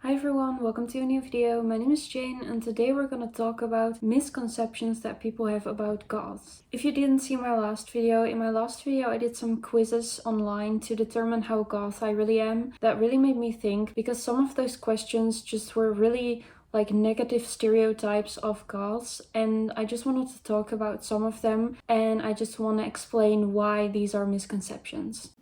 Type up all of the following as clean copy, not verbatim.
Hi everyone, welcome to a new video. My name is Jane and today we're gonna talk about misconceptions that people have about goths. If you didn't see my last video, in my last video I did some quizzes online to determine how goth I really am. That really made me think because some of those questions just were really like negative stereotypes of goths, and I just wanted to talk about some of them and I just want to explain why these are misconceptions.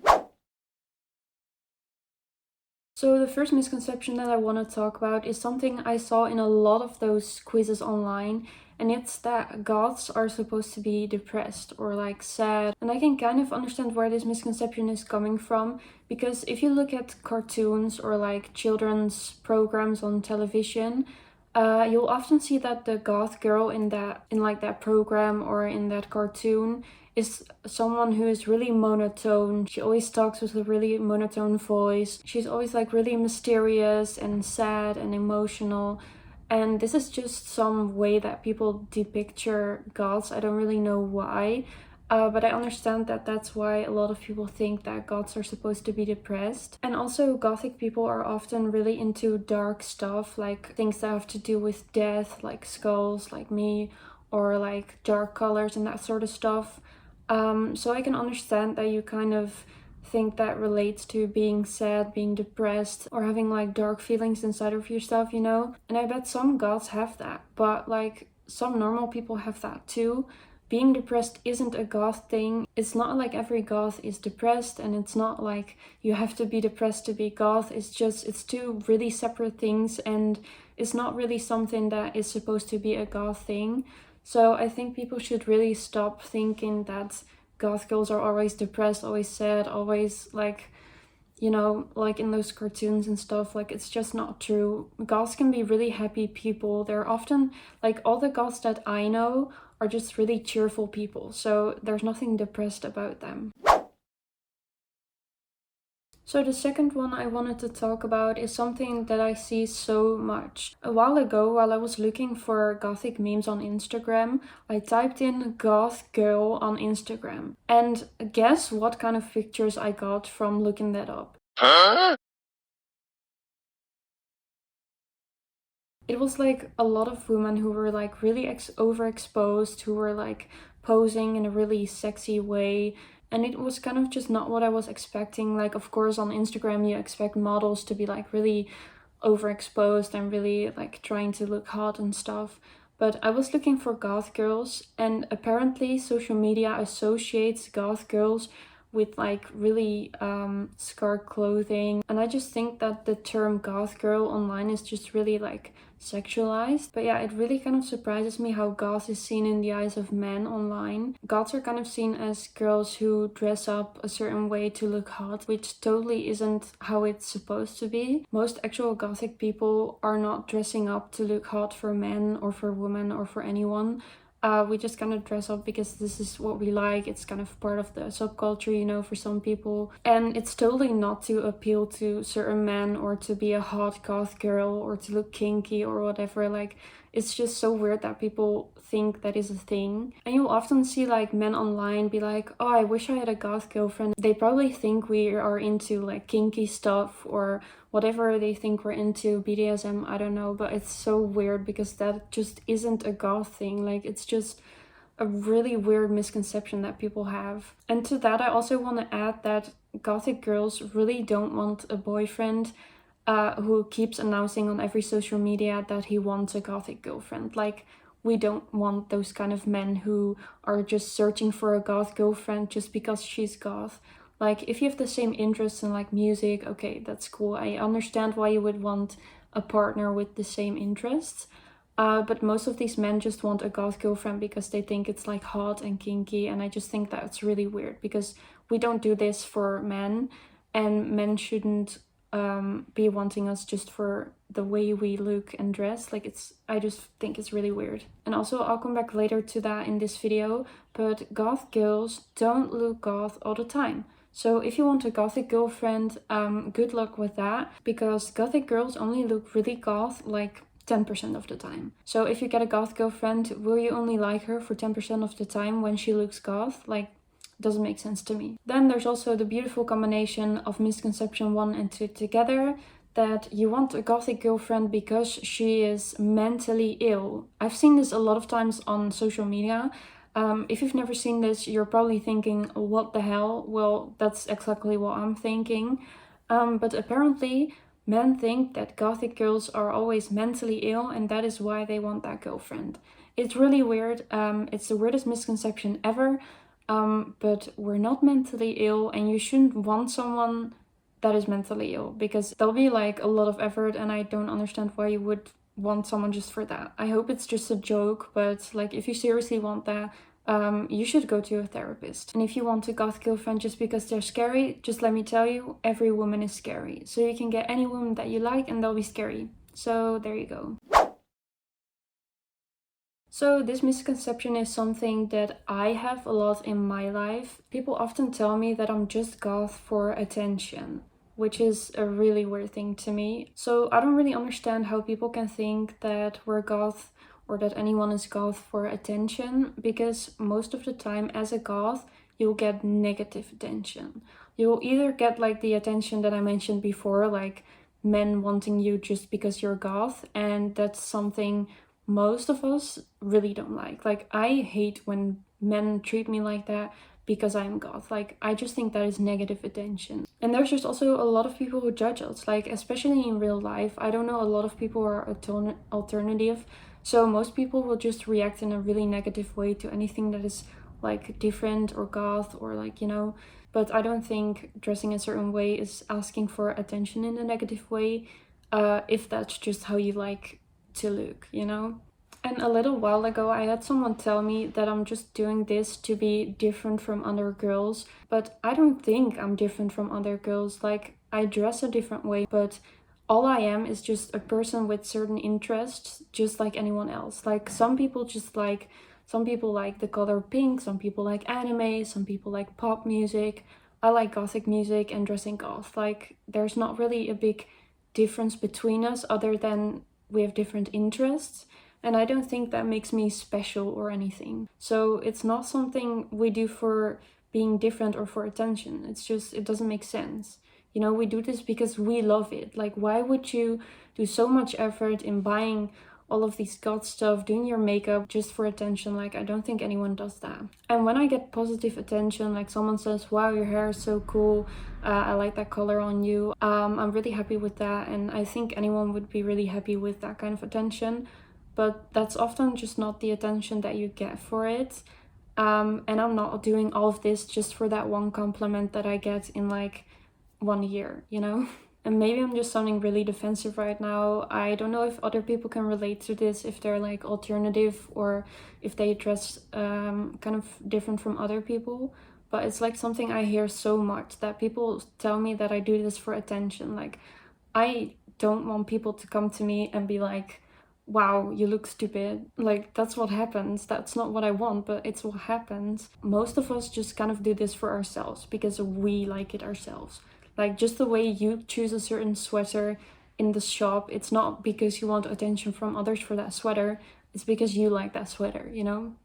So the first misconception that I want to talk about is something I saw in a lot of those quizzes online, and it's that goths are supposed to be depressed or like sad. And I can kind of understand where this misconception is coming from, because if you look at cartoons or like children's programs on television, you'll often see that the goth girl in that program or in that cartoon is someone who is really monotone. She always talks with a really monotone voice. She's always like really mysterious and sad and emotional. And this is just some way that people depicture goths. I don't really know why. But I understand that that's why a lot of people think that goths are supposed to be depressed. And also gothic people are often really into dark stuff, like things that have to do with death, like skulls, like me, or like dark colors and that sort of stuff. So I can understand that you kind of think that relates to being sad, being depressed, or having like dark feelings inside of yourself, you know? And I bet some goths have that, but like some normal people have that too. Being depressed isn't a goth thing. It's not like every goth is depressed, and it's not like you have to be depressed to be goth. It's two really separate things, and it's not really something that is supposed to be a goth thing. So I think people should really stop thinking that goth girls are always depressed, always sad, always like, you know, like in those cartoons and stuff. Like, it's just not true. Goths can be really happy people. They're often, like, all the goths that I know are just really cheerful people. So there's nothing depressed about them. So the second one I wanted to talk about is something that I see so much. A while ago, while I was looking for gothic memes on Instagram, I typed in goth girl on Instagram. And guess what kind of pictures I got from looking that up? Huh? It was like a lot of women who were like really overexposed, who were like posing in a really sexy way. And it was kind of just not what I was expecting. Like, of course, on Instagram, you expect models to be like really overexposed and really like trying to look hot and stuff. But I was looking for goth girls, and apparently social media associates goth girls with like really scarred clothing. And I just think that the term goth girl online is just really like sexualized. But yeah, it really kind of surprises me how goth is seen in the eyes of men online. Goths are kind of seen as girls who dress up a certain way to look hot, which totally isn't how it's supposed to be. Most actual gothic people are not dressing up to look hot for men or for women or for anyone. We just kind of dress up because this is what we like. It's kind of part of the subculture, you know, for some people. And it's totally not to appeal to certain men or to be a hot goth girl or to look kinky or whatever. Like, it's just so weird that people think that is a thing. And you'll often see like men online be like, oh, I wish I had a goth girlfriend. They probably think we are into like kinky stuff or whatever they think we're into, BDSM, I don't know. But it's so weird because that just isn't a goth thing. Like, it's just a really weird misconception that people have. And to that, I also want to add that gothic girls really don't want a boyfriend who keeps announcing on every social media that he wants a gothic girlfriend. Like, we don't want those kind of men who are just searching for a goth girlfriend just because she's goth. Like, if you have the same interests in like music, okay, that's cool. I understand why you would want a partner with the same interests. But most of these men just want a goth girlfriend because they think it's like hot and kinky, and I just think that's really weird because we don't do this for men, and men shouldn't be wanting us just for the way we look and dress. Like, I just think it's really weird. And also, I'll come back later to that in this video, but goth girls don't look goth all the time. So if you want a gothic girlfriend, good luck with that, because gothic girls only look really goth like 10% of the time. So if you get a goth girlfriend, will you only like her for 10% of the time when she looks goth? Like, doesn't make sense to me. Then there's also the beautiful combination of misconception 1 and 2 together, that you want a gothic girlfriend because she is mentally ill. I've seen this a lot of times on social media. If you've never seen this, you're probably thinking, what the hell? Well, that's exactly what I'm thinking. But apparently, men think that gothic girls are always mentally ill, and that is why they want that girlfriend. It's really weird. It's the weirdest misconception ever. But we're not mentally ill, and you shouldn't want someone that is mentally ill, because there'll be like a lot of effort, and I don't understand why you would want someone just for that. I hope it's just a joke, but like if you seriously want that, you should go to a therapist. And if you want a goth girlfriend just because they're scary, just let me tell you, every woman is scary. So you can get any woman that you like and they'll be scary. So there you go. So this misconception is something that I have a lot in my life. People often tell me that I'm just goth for attention, which is a really weird thing to me. So I don't really understand how people can think that we're goth or that anyone is goth for attention, because most of the time as a goth, you'll get negative attention. You'll either get like the attention that I mentioned before, like men wanting you just because you're goth, and that's something most of us really don't like. Like, I hate when men treat me like that because I'm goth. Like, I just think that is negative attention. And there's just also a lot of people who judge us, like, especially in real life. I don't know, a lot of people are alternative. So most people will just react in a really negative way to anything that is like different or goth or like, you know. But I don't think dressing a certain way is asking for attention in a negative way, if that's just how you like to look, you know? And a little while ago, I had someone tell me that I'm just doing this to be different from other girls, but I don't think I'm different from other girls. Like, I dress a different way, but all I am is just a person with certain interests, just like anyone else. Like, some people like the color pink, some people like anime, some people like pop music. I like gothic music and dressing goth. Like, there's not really a big difference between us other than we have different interests, and I don't think that makes me special or anything. So it's not something we do for being different or for attention. It's just, it doesn't make sense. You know, we do this because we love it. Like, why would you do so much effort in buying all of these goth stuff, doing your makeup just for attention? Like, I don't think anyone does that. And when I get positive attention, like someone says, wow, your hair is so cool, I like that color on you, I'm really happy with that. And I think anyone would be really happy with that kind of attention, but that's often just not the attention that you get for it. And I'm not doing all of this just for that one compliment that I get in like 1 year, you know? And maybe I'm just sounding really defensive right now. I don't know if other people can relate to this, if they're like alternative or if they dress kind of different from other people. But it's like something I hear so much, that people tell me that I do this for attention. Like, I don't want people to come to me and be like, wow, you look stupid. Like, that's what happens. That's not what I want, but it's what happens. Most of us just kind of do this for ourselves because we like it ourselves. Like, just the way you choose a certain sweater in the shop, it's not because you want attention from others for that sweater, it's because you like that sweater, you know?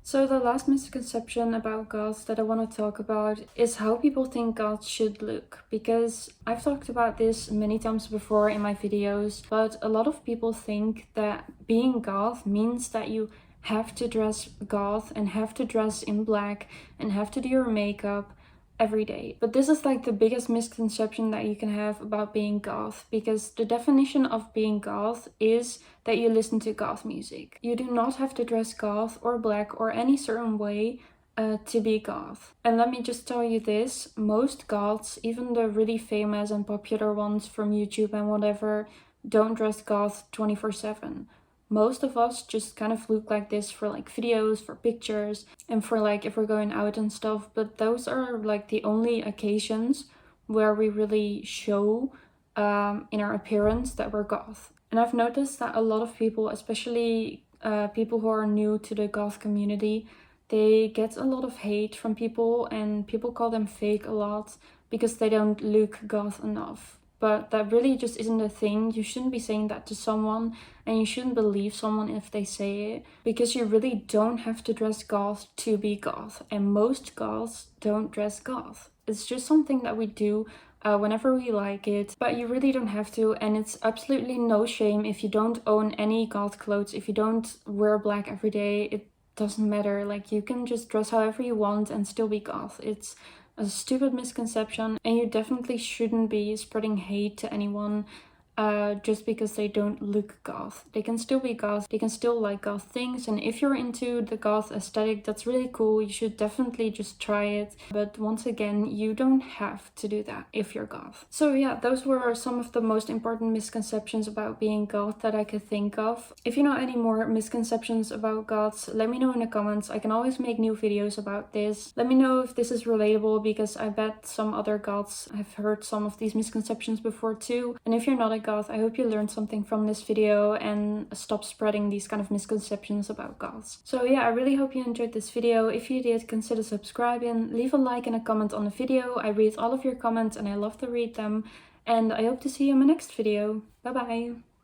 So the last misconception about goths that I want to talk about is how people think goths should look, because I've talked about this many times before in my videos, but a lot of people think that being goth means that you have to dress goth and have to dress in black and have to do your makeup every day. But this is like the biggest misconception that you can have about being goth, because the definition of being goth is that you listen to goth music. You do not have to dress goth or black or any certain way to be goth. And let me just tell you this, most goths, even the really famous and popular ones from YouTube and whatever, don't dress goth 24/7. Most of us just kind of look like this for like videos, for pictures, and for like if we're going out and stuff, but those are like the only occasions where we really show in our appearance that we're goth. And I've noticed that a lot of people, especially people who are new to the goth community, they get a lot of hate from people, and people call them fake a lot because they don't look goth enough. But that really just isn't a thing. You shouldn't be saying that to someone, and you shouldn't believe someone if they say it, because you really don't have to dress goth to be goth, and most goths don't dress goth. It's just something that we do whenever we like it, but you really don't have to, and it's absolutely no shame if you don't own any goth clothes, if you don't wear black every day. It doesn't matter. Like, you can just dress however you want and still be goth. It's a stupid misconception, and you definitely shouldn't be spreading hate to anyone just because they don't look goth. They can still be goth, they can still like goth things, and if you're into the goth aesthetic, that's really cool. You should definitely just try it. But once again, you don't have to do that if you're goth. So yeah, those were some of the most important misconceptions about being goth that I could think of. If you know any more misconceptions about goths, let me know in the comments. I can always make new videos about this. Let me know if this is relatable, because I bet some other goths have heard some of these misconceptions before too. And if you're not a goth, I hope you learned something from this video and stop spreading these kind of misconceptions about goths. So yeah, I really hope you enjoyed this video. If you did, consider subscribing, leave a like and a comment on the video. I read all of your comments and I love to read them. And I hope to see you in my next video. Bye bye!